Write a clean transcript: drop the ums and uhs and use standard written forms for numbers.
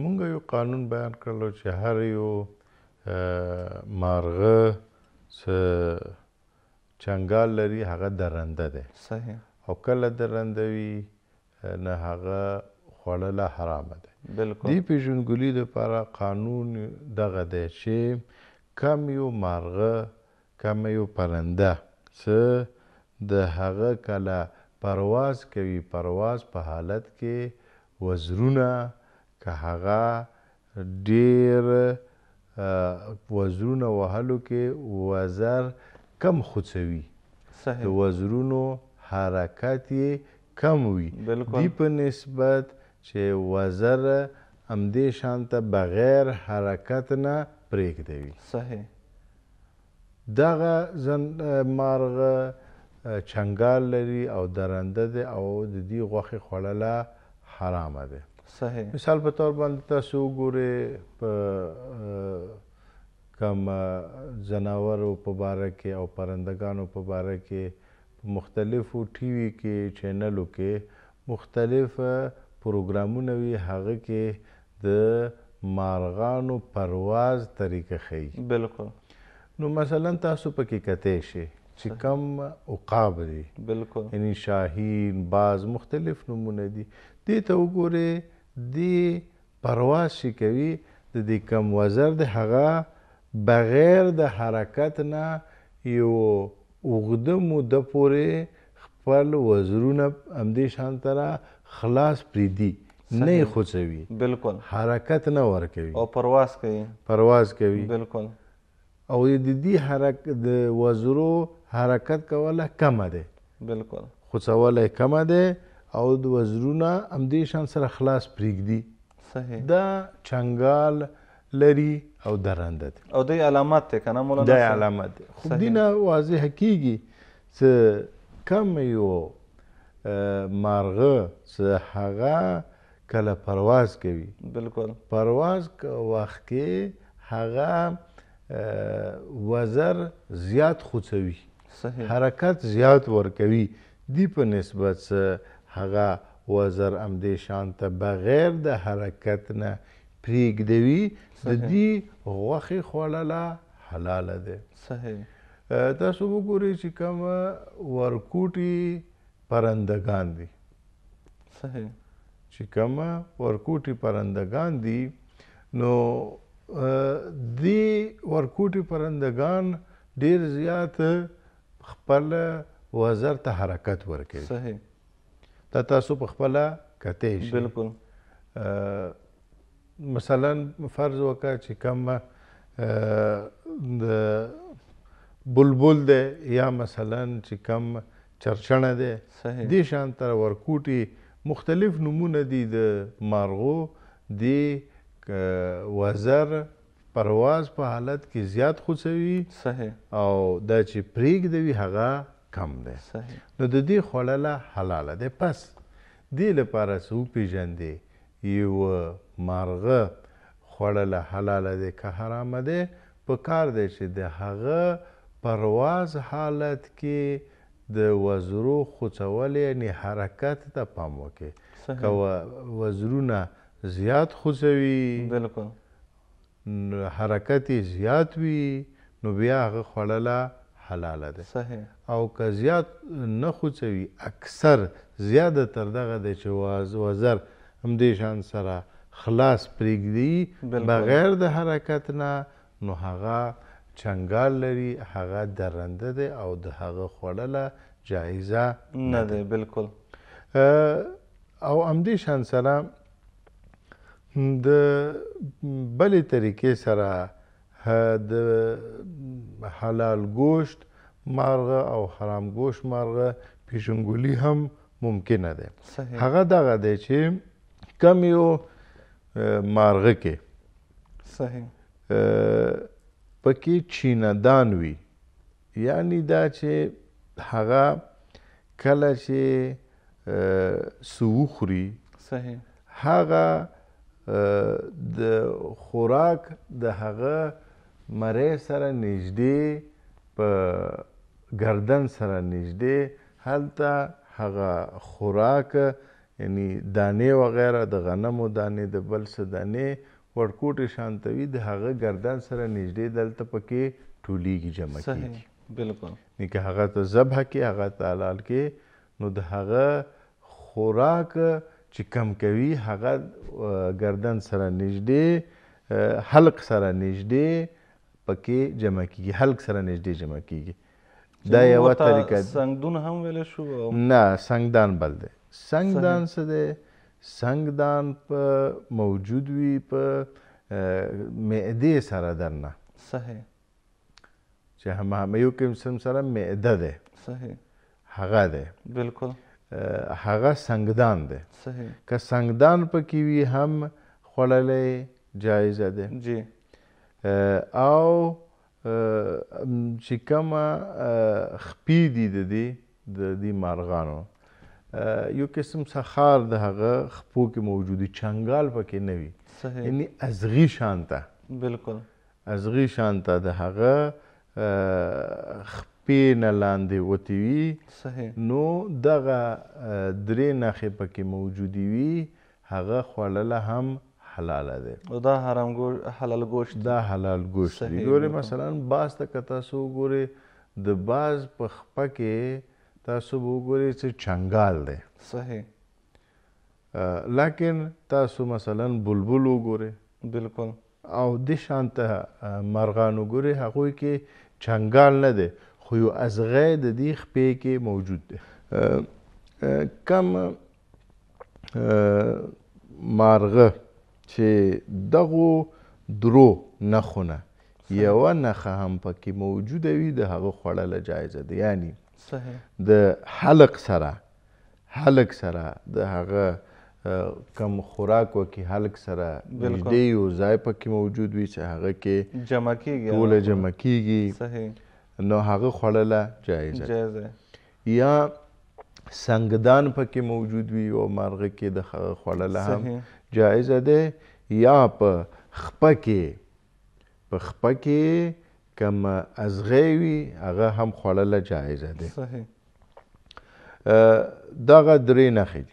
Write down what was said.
مونږ یو قانون بیان کړلو چې هر یو مارغه څه چنګال لري هغه درنده دی صحیح او کله درنده وي نه هغه خوړله حرامه دی بالکل دې پیژندګلوي دپاره قانون دغه دی چې کم یو مارغه کم یو پرنده څه د هغه کله پرواز کوي پرواز په حالت کې وزرونه که هغه ډېر وزرونه وهلو کې وزر کم خوڅوي د وزرونو حرکت یې کم وي دې په نسبت چې وزر همدې شانته بغیر حرکت نه پرېږدوي صحیح دغه مارغه چنګال لري او درنده دی او د دې غوښې خوړله حرامه دی صحیح مثال په طور باندې تاسو وګورئ په کم ځناورو په باره کې او پرندګانو په باره کې په مختلفو ټي وي کې چینلو کې مختلف پروګرامونه وي هغه کې د مارغانو پرواز طریقه ښیي بالکل نو مثلا تاسو پکې کتی شئ چې کم عقاب دي بالکل یعنی شاهین باز مختلف نومونه دي دې ته وګورئ دې پرواز چې کوي د دې کم وزر د هغه بغیر د حرکت نه یو اوږده موده پورې خپل وزرونه همدې شان سره خلاص پرېږدي نه یې خوڅوي بالکل حرکت نه ورکوي او پرواز کوي بالکل او د دې د وزرو حرکت کوله کمه ده بالکل خوڅوله کمه ده او د وزرونه همدې شان سره خلاص پرېږدي صحیح دا چنګال لري او درنده دی او دی علامات دی که نه مولانا دا علامت دی خو دې نه واضحه کېږي چې کم یو مارغه چې هغه کله پرواز کوي بالکل پرواز وخت کې هغه وزر زیات خوڅوي حرکت زیات ورکوي دی په نسبت هغه وزر همدې شان ته بغیر د حرکت نه پرېږدوي د دې غوښې خوړله حلاله ده صحیح تاسو وګورئ چې کوم ورکوټي پرندګان دي صحیح چې کوم ورکوټي پرندګان دي نو دې ورکوټي پرندګان ډېر زیات خپل وزر ته حرکت ورکوي صحیح دا تاسو په خپله کتی شئ بالکل مثلا فرض وکړه چې کوم د بلبل دی یا مثلا چې کوم چرچڼه دی دې شان ته ورکوټي مختلف نومونه دي د مارغو دې وزر پرواز په حالت کې زیات خوڅوي او دا چې پرېږدوي هغه کم دی نو د دې خوړله حلاله دی پس دې لپاره څه وپېژندې یو مارغه خوړله حلاله دی که حرامه دی په کار دی چې د هغه پرواز حالت کې د وزرو خوڅول یعنې حرکت ته پام وکړي که وزرونه زیات خوڅوي بالکل حرکت یې زیات وي نو بیا هغه خوړله حلاله ده او که زیات نه خوڅوي اکثر زیاده تر دغه دی چې وزر همدې شان سره خلاص پرېږدي بغیر د حرکت نه نو هغه چنګال لري هغه درنده دی او د هغه خوړله جایزه نه دی بالکل او همدې شان سره د بلې طریقې سره د حلال گوشت مارغه او حرام گوشت مارغه پیژندګلوي هم ممکنه ده هغه دغه دی چې کم یو مارغه کې پکې چینه دان وي یعنی دا چې هغه کله چې څه وخوري هغه د خوراک د هغه مرۍ سره نږدې په گردن سره نږدې هلته هغه خوراک یعنی دانې وغیره د غنمو دانې د بل څه دانې ورکوټې شان ته وي د هغه ګردن سره نږدې دلته پکې ټولیږي جمع کېږي بالکل نو که هغه ته ذبح کې هغه ته حلال کې نو د هغه خوراک چې کم کوي هغه ګردن سره نږدې حلق سره نږدې پکې جمع کېږي حلق سره نږدې جمع کېږي دا یوه طریقه ده سنګدون هم ویلی شو نه سنګدان بل دی سنګدان څه دی سنګدان په موجود وي په معدې سره درنه صحیح چې هم یو قسم سره معده دی صحیح هغه دی بالکل هغه سنګدان دی صحیح که سنګدان پکې وي هم خوړلی جایزه دی جی او چې کومه خپې دي د دې مارغانو یو قسم سخار د هغه خپو کې موجودي چنګال پکې نه وي یعنی ازغي شانته بالکل ازغي شانته د هغه خپې نه لاندې وتې وي نو دغه درې نښې پکې موجودې وي هغه خوړله هم حلاله دی او دا حلال گوشت دا حلال گوشت دی ګورې مثلا باز ته که تاسو وګورئ د باز په خپه کې تاسو به وګورئ چې چنګال دی صحیح لیکن تاسو مثلا بلبل وګورئ بالکل او دې شانته مرغان وګورئ هغوی کې چنګال نه دی خو یو ازغی د دې خپې کې موجود دی کم مارغه چې دغو درو نښونه یوه نښه هم پکې موجوده وي د هغه خوړله جایزه ده یعنی د حلق سره د هغه کم خوراک وکړي حلق سره نږدې یو ځای پکې موجود وي چې هغه کې ټوله جمع کېږي نو هغه خوړله جایزه یا سنګدان پکې موجود وي او مارغه کې د هغه خوړله هم جایزه ده یا په خپه کې کم ازغی وي هغه هم خوړله جایزه ده دغه درې نښې دي